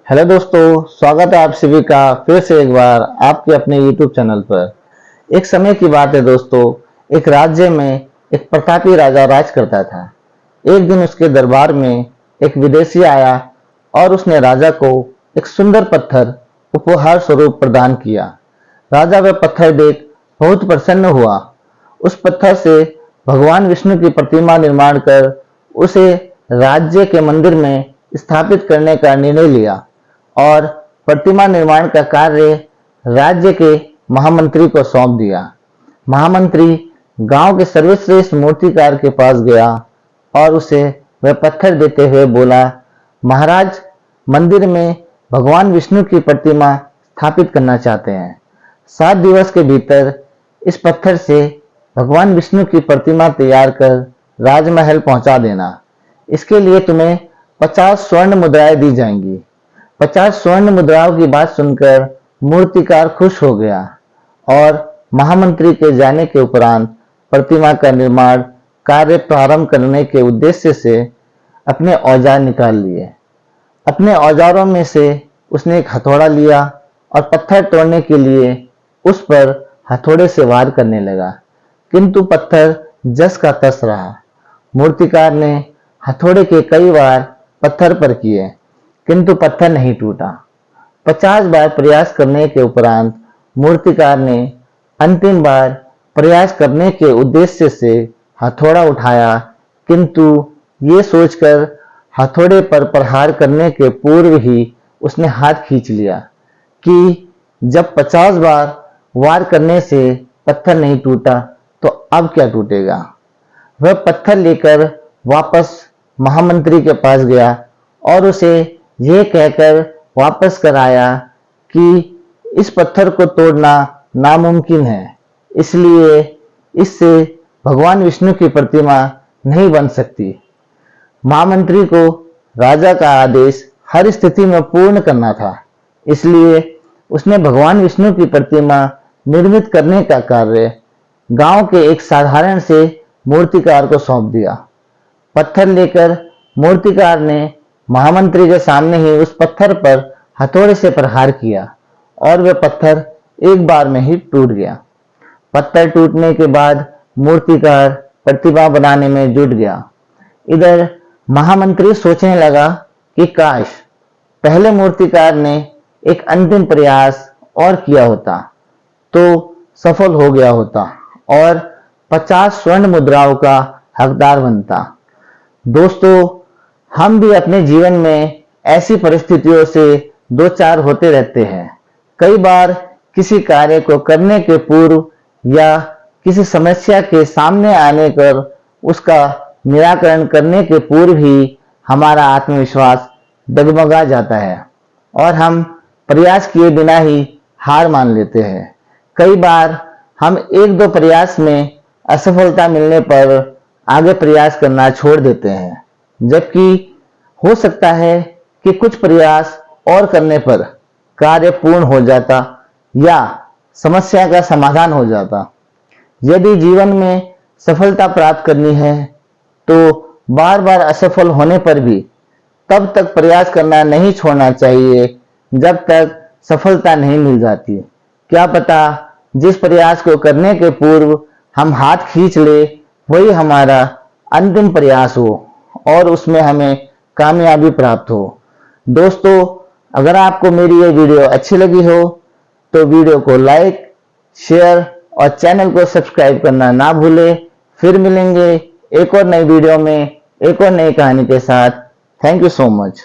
Hello दोस्तों, स्वागत है आप सभी का फिर से एक बार आपके अपने YouTube चैनल पर। एक समय की बात है दोस्तों, एक राज्य में एक प्रतापी राजा राज करता था। एक दिन उसके दरबार में एक विदेशी आया और उसने राजा को एक सुंदर पत्थर उपहार स्वरूप प्रदान किया। राजा वह पत्थर देख बहुत प्रसन्न हुआ। उस पत्थर से भगवान विष्णु की प्रतिमा निर्माण कर उसे राज्य के मंदिर में स्थापित करने का निर्णय लिया और प्रतिमा निर्माण का कार्य राज्य के महामंत्री को सौंप दिया। महामंत्री गांव के सर्वश्रेष्ठ मूर्तिकार के पास गया और उसे वह पत्थर देते हुए बोला, महाराज, मंदिर में भगवान विष्णु की प्रतिमा स्थापित करना चाहते हैं। 7 दिवस के भीतर इस पत्थर से भगवान विष्णु की प्रतिमा तैयार कर राजमहल पहुंचा देना। इसके लिए तुम्हें 50 स्वर्ण मुद्राएं दी जाएंगी। 50 स्वर्ण मुद्राओं की बात सुनकर मूर्तिकार खुश हो गया और महामंत्री के जाने के उपरांत प्रतिमा का निर्माण कार्य प्रारंभ करने के उद्देश्य से अपने औजार निकाल लिए। अपने औजारों में से उसने एक हथौड़ा लिया और पत्थर तोड़ने के लिए उस पर हथौड़े से वार करने लगा, किंतु पत्थर जस का तस रहा। मूर्तिकार ने हथौड़े के कई वार पत्थर पर किए, किंतु पत्थर नहीं टूटा। 50 बार प्रयास करने के उपरांत मूर्तिकार ने अंतिम बार प्रयास करने के उद्देश्य से हथौड़ा उठाया, किंतु ये सोचकर हथौड़े पर प्रहार करने के पूर्व ही उसने हाथ खींच लिया कि जब 50 बार वार करने से पत्थर नहीं टूटा तो अब क्या टूटेगा। वह पत्थर लेकर वापस महामंत्री के पास गया और उसे यह कहकर वापस कराया कि इस पत्थर को तोड़ना नामुमकिन है, इसलिए इससे भगवान विष्णु की प्रतिमा नहीं बन सकती। महामंत्री को राजा का आदेश हर स्थिति में पूर्ण करना था, इसलिए उसने भगवान विष्णु की प्रतिमा निर्मित करने का कार्य गांव के एक साधारण से मूर्तिकार को सौंप दिया। पत्थर लेकर मूर्तिकार ने महामंत्री के सामने ही उस पत्थर पर हथौड़े से प्रहार किया और वह पत्थर एक बार में ही टूट गया। पत्थर टूटने के बाद मूर्तिकार प्रतिमा बनाने में जुट गया। इधर महामंत्री सोचने लगा कि काश पहले मूर्तिकार ने एक अंतिम प्रयास और किया होता तो सफल हो गया होता और 50 स्वर्ण मुद्राओं का हकदार बनता। दोस्तों, हम भी अपने जीवन में ऐसी परिस्थितियों से दो चार होते रहते हैं। कई बार किसी कार्य को करने के पूर्व या किसी समस्या के सामने आने पर उसका निराकरण करने के पूर्व ही हमारा आत्मविश्वास डगमगा जाता है और हम प्रयास किए बिना ही हार मान लेते हैं। कई बार हम एक दो प्रयास में असफलता मिलने पर आगे प्रयास करना छोड़ देते हैं, जबकि हो सकता है कि कुछ प्रयास और करने पर कार्य पूर्ण हो जाता या समस्या का समाधान हो जाता। यदि जीवन में सफलता प्राप्त करनी है तो बार बार असफल होने पर भी तब तक प्रयास करना नहीं छोड़ना चाहिए जब तक सफलता नहीं मिल जाती। क्या पता जिस प्रयास को करने के पूर्व हम हाथ खींच ले वही हमारा अंतिम प्रयास हो और उसमें हमें कामयाबी प्राप्त हो। दोस्तों, अगर आपको मेरी ये वीडियो अच्छी लगी हो तो वीडियो को लाइक, शेयर और चैनल को सब्सक्राइब करना ना भूलें। फिर मिलेंगे एक और नई वीडियो में एक और नई कहानी के साथ। Thank you so much.